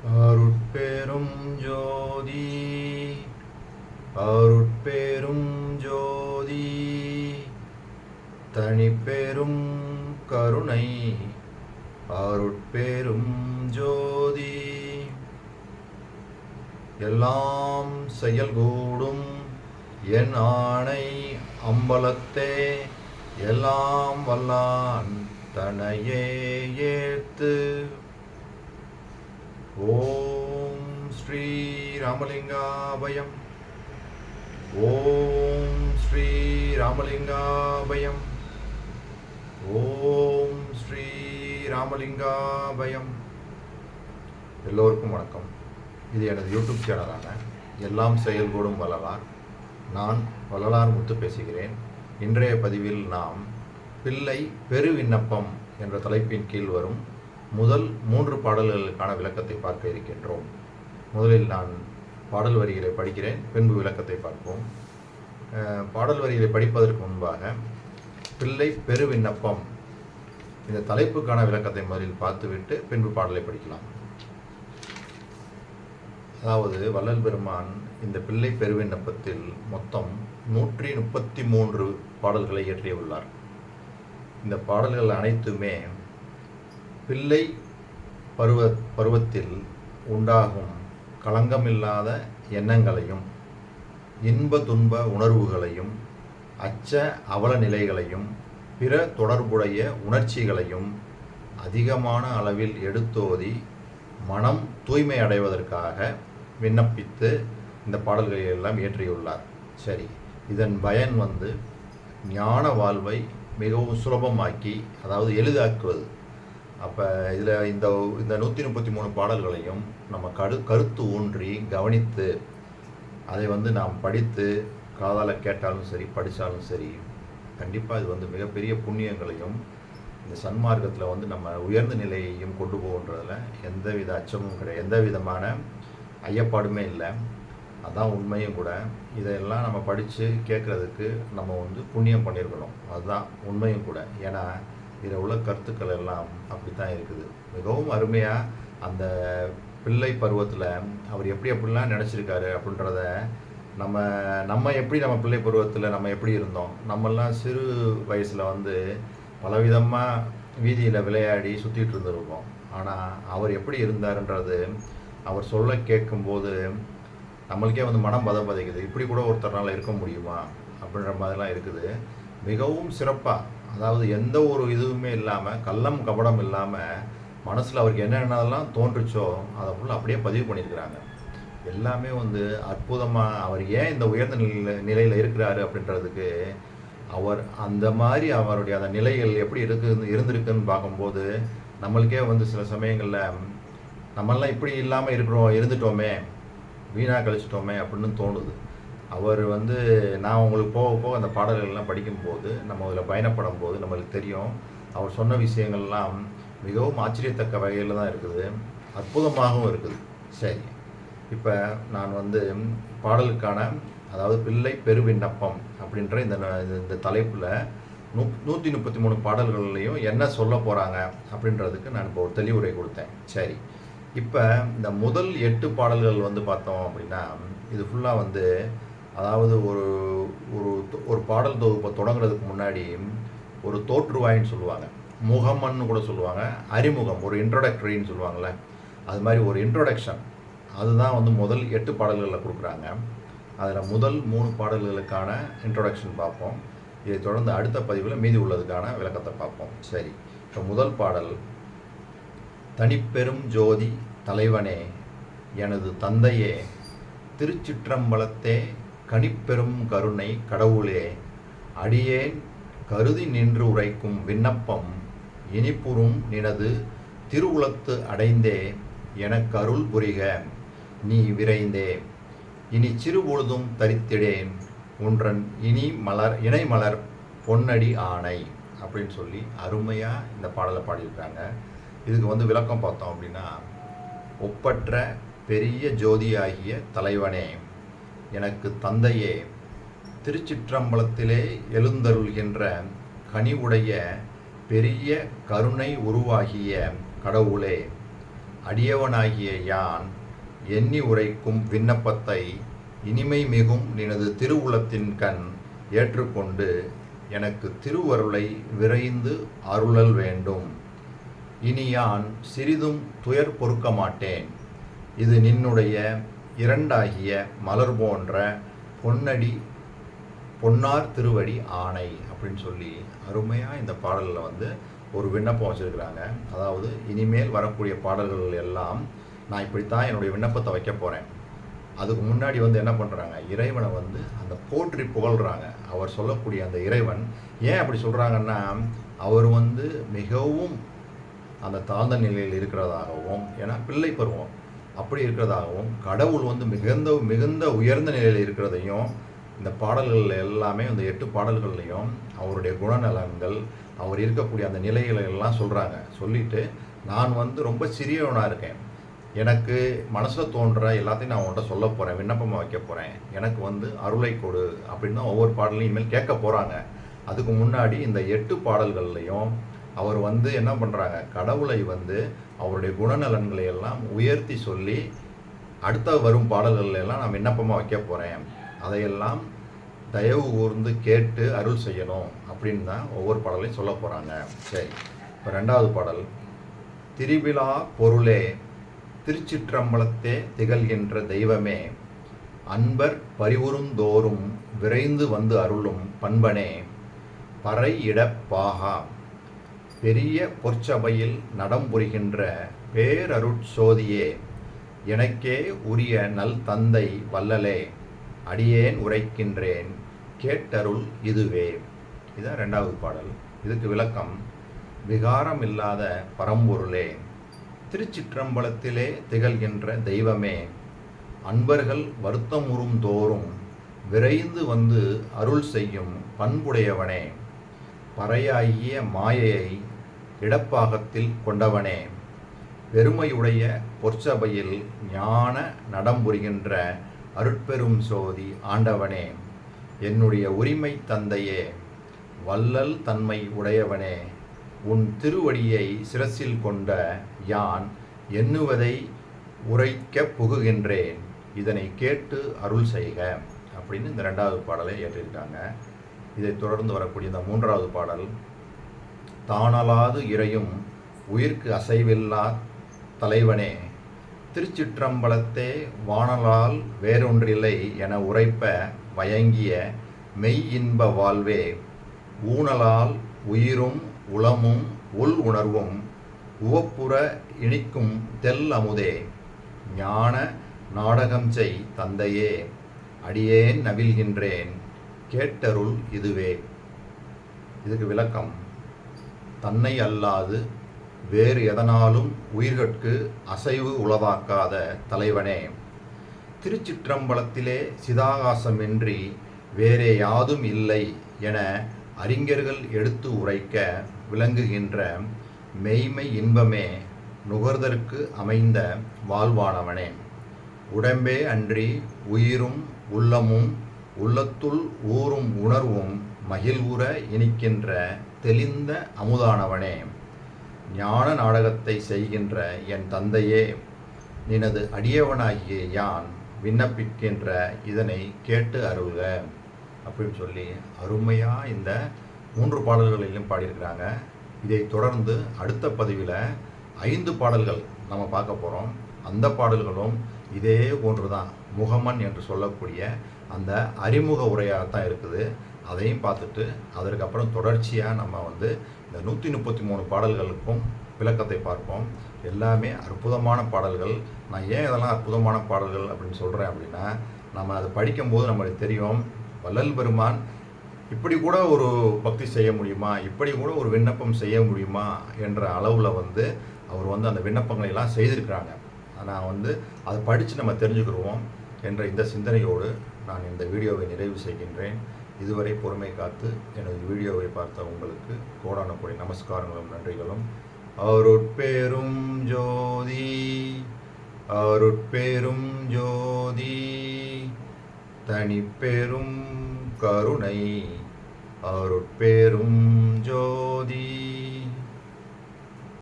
அருட்பெரும் ஜோதி அருட்பெரும் ஜோதி தனிப்பெரும் கருணை அருட்பெரும் ஜோதி எல்லாம் செயல்கூடும் என் ஆணை அம்பலத்தே எல்லாம் வல்லான் தனையே ஏத்து. ஓம் ஸ்ரீ ராமலிங்காபயம். ஓம் ஸ்ரீ ராமலிங்காபயம். ஓம் ஸ்ரீ ராமலிங்காபயம். எல்லோருக்கும் வணக்கம். இது எனது யூடியூப் சேனலான எல்லாம் செயல்கூடும் வள்ளலார். நான் வள்ளலார் முத்து பேசுகிறேன். இன்றைய பதிவில் நாம் பிள்ளை பெரு விண்ணப்பம் என்ற தலைப்பின் கீழ் வரும் முதல் 3 பாடல்களுக்கான விளக்கத்தை பார்க்க இருக்கின்றோம். முதலில் நான் பாடல் வரிகளை படிக்கிறேன், பின்பு விளக்கத்தை பார்ப்போம். பாடல் வரிகளை படிப்பதற்கு முன்பாக பிள்ளை பெரு விண்ணப்பம் இந்த தலைப்புக்கான விளக்கத்தை முதலில் பார்த்துவிட்டு பின்பு பாடலை படிக்கலாம். அதாவது வள்ளல் பெருமான் இந்த பிள்ளை பெரு விண்ணப்பத்தில் மொத்தம் 133 பாடல்களை இயற்றியுள்ளார். இந்த பாடல்கள் அனைத்துமே பிள்ளை பருவத்தில் உண்டாகும் களங்கமில்லாத எண்ணங்களையும் இன்ப துன்ப உணர்வுகளையும் அச்ச அவல நிலைகளையும் பிற தொடர்புடைய உணர்ச்சிகளையும் அதிகமான அளவில் எடுத்தோதி மனம் தூய்மை அடைவதற்காக விண்ணப்பித்து இந்த பாடல்களை எல்லாம் இயற்றியுள்ளார். சரி, இதன் பயன் ஞான வாழ்வை மிகவும் சுலபமாக்கி, அதாவது எளிதாக்குவது. அப்போ இதில் இந்த 133 பாடல்களையும் நம்ம கருத்து ஊன்றி கவனித்து அதை நாம் படித்து காதால் கேட்டாலும் சரி, படித்தாலும் சரி, கண்டிப்பாக இது மிகப்பெரிய புண்ணியங்களையும் இந்த சன்மார்க்கத்தில் நம்ம உயர்ந்த நிலையையும் கொண்டு போகின்றதில் எந்தவித அச்சமும் கிடையாது, எந்த விதமான ஐயப்பாடுமே இல்லை. அதுதான் உண்மையும் கூட. இதெல்லாம் நம்ம படித்து கேட்குறதுக்கு நம்ம புண்ணியம் பண்ணியிருக்கணும், அதுதான் உண்மையும் கூட. ஏன்னா இதில் உள்ள கருத்துக்கள் எல்லாம் அப்படி தான் இருக்குது. மிகவும் அருமையாக அந்த பிள்ளை பருவத்தில் அவர் எப்படிலாம் நினச்சிருக்காரு அப்படின்றத நம்ம எப்படி நம்ம பிள்ளை பருவத்தில் நம்ம எப்படி இருந்தோம். நம்மெல்லாம் சிறு வயசில் பலவிதமாக வீதியில் விளையாடி சுற்றிட்டு இருந்திருக்கோம். ஆனால் அவர் எப்படி இருந்தாருன்றது அவர் சொல்ல கேட்கும்போது நம்மளுக்கே மனம் பதைக்குது. இப்படி கூட ஒருத்தரால் இருக்க முடியுமா அப்படின்ற மாதிரிலாம் இருக்குது. மிகவும் சிறப்பாக, அதாவது எந்த ஒரு இதுவுமே இல்லாமல், கள்ளம் கபடம் இல்லாமல் மனசில் அவருக்கு என்னென்னலாம் தோன்றுச்சோ அதை ஃபுல்லாக அப்படியே பதிவு பண்ணியிருக்கிறாங்க. எல்லாமே அற்புதமாக. அவர் ஏன் இந்த உயர்ந்த நிலையில் இருக்கிறாரு அப்படின்றதுக்கு அவர் அந்த மாதிரி அவருடைய அந்த நிலைகள் எப்படி இருந்திருக்குன்னு பார்க்கும்போது நம்மளுக்கே சில சமயங்களில் நம்மளாம் இப்படி இல்லாமல் இருந்துட்டோமே, வீணாக கழிச்சிட்டோமே அப்படின்னு தோணுது. அவர் நான் உங்களுக்கு போக போக அந்த பாடல்கள்லாம் படிக்கும்போது, நம்ம அதில் பயணப்படும் போது நம்மளுக்கு தெரியும் அவர் சொன்ன விஷயங்கள்லாம் மிகவும் ஆச்சரியத்தக்க வகையில் தான் இருக்குது, அற்புதமாகவும் இருக்குது. சரி, இப்போ நான் பாடலுக்கான, அதாவது பிள்ளை பெரு விண்ணப்பம் அப்படின்ற இந்த தலைப்பில் 133 பாடல்கள்லையும் என்ன சொல்ல போகிறாங்க அப்படின்றதுக்கு நான் இப்போ ஒரு தெளிவுரை கொடுத்தேன். சரி, இப்போ இந்த முதல் 8 பாடல்கள் பார்த்தோம் அப்படின்னா இது ஃபுல்லாக அதாவது ஒரு பாடல் தொகுப்பை தொடங்குறதுக்கு முன்னாடி ஒரு தோற்றுவாயின்னு சொல்லுவாங்க, முகமன்னு கூட சொல்லுவாங்க, அறிமுகம், ஒரு இன்ட்ரோடக்டரின்னு சொல்லுவாங்கள்ல, அது மாதிரி ஒரு இன்ட்ரோடக்ஷன். அதுதான் முதல் 8 பாடல்களில் கொடுக்குறாங்க. அதில் முதல் 3 பாடல்களுக்கான இன்ட்ரோடக்ஷன் பார்ப்போம். இதை தொடர்ந்து அடுத்த பதிவில் மீதி உள்ளதுக்கான விளக்கத்தை பார்ப்போம். சரி, இப்போ முதல் பாடல், தனிப்பெரும் ஜோதி தலைவனே எனது தந்தையே திருச்சிற்றம்பலத்தே கனிப்பெரும் கருணை கடவுளே அடியேன் கருதி நின்று உரைக்கும் விண்ணப்பம் இனிப்புறும் நினது திருவுளத்து அடைந்தே எனக்கு அருள் புரிக நீ விரைந்தே இனி சிறுபொழுதும் தரித்திடேன் ஒன்றன் இணை மலர் பொன்னடி ஆணை அப்படின்னு சொல்லி அருமையாக இந்த பாடலை பாடியிருக்காங்க. இதுக்கு விளக்கம் பார்த்தோம் அப்படின்னா, ஒப்பற்ற பெரிய ஜோதியாகிய தலைவனே, எனக்கு தந்தையே, திருச்சிற்றம்பலத்திலே எழுந்தருள்கின்ற கனிவுடைய பெரிய கருணை உருவாகிய கடவுளே, அடியவனாகிய யான் எண்ணி உரைக்கும் விண்ணப்பத்தை இனிமை மிகும் நினது திருவுளத்தின் கண் ஏற்றுக்கொண்டு எனக்கு திருவருளை விரைந்து அருளல் வேண்டும். இனி யான் சிறிதும் துயர் பொறுக்க மாட்டேன். இது நின்னுடைய இரண்டாகிய மலர் போன்ற பொன்னார் திருவடி ஆணை அப்படின்னு சொல்லி அருமையாக இந்த பாடலில் ஒரு விண்ணப்பம் வச்சுருக்கிறாங்க. அதாவது இனிமேல் வரக்கூடிய பாடல்கள் எல்லாம் நான் இப்படித்தான் என்னுடைய விண்ணப்பத்தை வைக்க போகிறேன். அதுக்கு முன்னாடி என்ன பண்ணுறாங்க, இறைவனை அந்த போற்றி புகழ்கிறாங்க. அவர் சொல்லக்கூடிய அந்த இறைவன் ஏன் அப்படி சொல்கிறாங்கன்னா, அவர் மிகவும் அந்த தாழ்ந்த நிலையில் இருக்கிறதாகவும், ஏன்னா பிள்ளை பருவம் அப்படி இருக்கிறதாகவும், கடவுள் மிகுந்த உயர்ந்த நிலையில் இருக்கிறதையும் இந்த பாடல்கள் எல்லாமே இந்த 8 பாடல்கள்லையும் அவருடைய குணநலன்கள், அவர் இருக்கக்கூடிய அந்த நிலைகளை எல்லாம் சொல்கிறாங்க. சொல்லிட்டு நான் ரொம்ப சிறியவனாக இருக்கேன், எனக்கு மனசில் தோன்ற எல்லாத்தையும் நான் உன்கிட்ட சொல்ல போகிறேன், விண்ணப்பமாக வைக்க போகிறேன், எனக்கு அருளை கொடு அப்படின்னு தான் ஒவ்வொரு பாடலையும் இனிமேல் கேட்க போகிறாங்க. அதுக்கு முன்னாடி இந்த 8 பாடல்கள்லையும் அவர் என்ன பண்ணுறாங்க, கடவுளை அவருடைய குணநலன்களை எல்லாம் உயர்த்தி சொல்லி அடுத்த வரும் பாடல்கள் எல்லாம் நான் விண்ணப்பமாக வைக்க போகிறேன், அதையெல்லாம் தயவு கூர்ந்து கேட்டு அருள் செய்யணும் அப்படின்னு தான் ஒவ்வொரு பாடலையும் சொல்ல போகிறாங்க. சரி, இப்போ 2வது பாடல். திரிவிழா பொருளே திருச்சிற்றம்பலத்தே திகழ்கின்ற தெய்வமே, அன்பர் பரிவுறுந்தோறும் விரைந்து அருளும் பண்பனே, பறை இடப்பாகா பெரிய பொற்சபையில் நடம்புரிகின்ற பேரருட்சோதியே, எனக்கே உரிய நல் தந்தை வல்லலே, அடியேன் உரைக்கின்றேன் கேட்டருள் இதுவே. இதுதான் 2வது பாடல். இதுக்கு விளக்கம். விகாரம் இல்லாத பரம்பொருளே, திருச்சிற்றம்பலத்திலே திகழ்கின்ற தெய்வமே, அன்பர்கள் வருத்தமுறும் தோறும் விரைந்து அருள் செய்யும் பண்புடையவனே, பறையாகிய மாயையை இடப்பாகத்தில் கொண்டவனே, பெருமையுடைய பொற்சபையில் ஞான நடம்புரிகின்ற அருட்பெரும் சோதி ஆண்டவனே, என்னுடைய உரிமை தந்தையே, வள்ளல் தன்மை உடையவனே, உன் திருவடியை சிரசில் கொண்ட யான் எண்ணுவதை உரைக்க புகுகின்றேன், இதனை கேட்டு அருள் செய்க அப்படின்னு இந்த 2வது பாடலை ஏற்றிருக்காங்க. இதை தொடர்ந்து வரக்கூடிய இந்த 3வது பாடல். தானலாது இறையும் உயிர்க்கு அசைவில்லா தலைவனே, திருச்சிற்றம்பலத்தே வானலால் வேறொன்றில்லை என உரைப்ப வயங்கிய மெய் இன்ப வாழ்வே, ஊனலால் உயிரும் உளமும் உள் உணர்வும் உவப்புற இனிக்கும் தெல் அமுதே, ஞான நாடகம் செய் தந்தையே, அடியேன் நவில்கின்றேன் கேட்டருள் இதுவே. இதுக்கு விளக்கம். தன்னை அல்லாது வேறு எதனாலும் உயிர்கட்கு அசைவு உளதாக்காத தலைவனே, திருச்சிற்றம்பலத்திலே சிதாகாசமின்றி வேறே யாதும் இல்லை என அறிஞர்கள் எடுத்து உரைக்க விளங்குகின்ற மெய்மை இன்பமே, நுகர்தற்கு அமைந்த வாழ்வானவனே, உடம்பே அன்றி உயிரும் உள்ளமும் உள்ளத்துள் ஊறும் உணர்வும் மகிழ்வுற இனிக்கின்ற தெளிந்த அமுதானவனே, ஞான நாடகத்தை செய்கின்ற என் தந்தையே, நினது அடியவனாகிய யான் விண்ணப்பிக்கின்ற இதனை கேட்டு அருள்க அப்படின்னு சொல்லி அருமையாக இந்த 3 பாடல்களிலும் பாடியிருக்கிறாங்க. இதை தொடர்ந்து அடுத்த பதிவில் 5 பாடல்கள் நம்ம பார்க்க போகிறோம். அந்த பாடல்களும் இதே போன்று தான் முகமன் என்று சொல்லக்கூடிய அந்த அறிமுக உரையாகத்தான் இருக்குது. அதையும் பார்த்துட்டு அதற்கப்புறம் தொடர்ச்சியாக நம்ம இந்த 133 பாடல்களுக்கும் விளக்கத்தை பார்ப்போம். எல்லாமே அற்புதமான பாடல்கள். நான் ஏன் இதெல்லாம் அற்புதமான பாடல்கள் அப்படின்னு சொல்கிறேன் அப்படின்னா, நம்ம அதை படிக்கும்போது நம்மளுக்கு தெரியும், வள்ளல் பெருமான் இப்படி கூட ஒரு பக்தி செய்ய முடியுமா, இப்படி கூட ஒரு விண்ணப்பம் செய்ய முடியுமா என்ற அளவில் அவர் அந்த விண்ணப்பங்களை எல்லாம் செய்திருக்கிறாங்க. நான் அதை படித்து நம்ம தெரிஞ்சுக்கிடுவோம் என்ற இந்த சிந்தனையோடு நான் இந்த வீடியோவை நிறைவு செய்கின்றேன். இதுவரை பொறுமை காத்து எனது வீடியோவை பார்த்த உங்களுக்கு கோடான கோடி நமஸ்காரங்களும் நன்றிகளும். அருட்பெரும் ஜோதி அருட்பெரும் ஜோதி தனிப்பெரும் கருணை அருட்பெரும் ஜோதி.